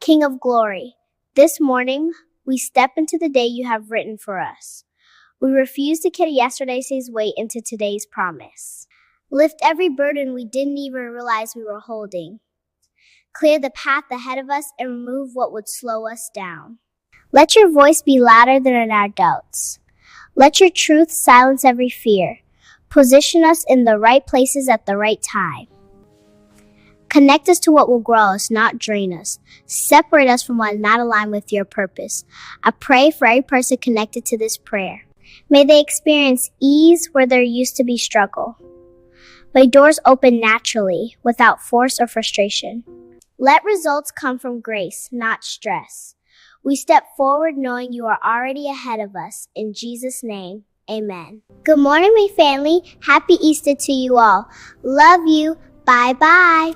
King of glory, this morning we step into the day you have written for us. We refuse to carry yesterday's weight into today's promise. Lift every burden we didn't even realize we were holding. Clear the path ahead of us and remove what would slow us down. Let your voice be louder than our doubts. Let your truth silence every fear. Position us in the right places at the right time. Connect us to what will grow us, not drain us. Separate us from what is not aligned with your purpose. I pray for every person connected to this prayer. May they experience ease where there used to be struggle. May doors open naturally, without force or frustration. Let results come from grace, not stress. We step forward knowing you are already ahead of us. In Jesus' name, amen. Good morning, my family. Happy Easter to you all. Love you. Bye-bye.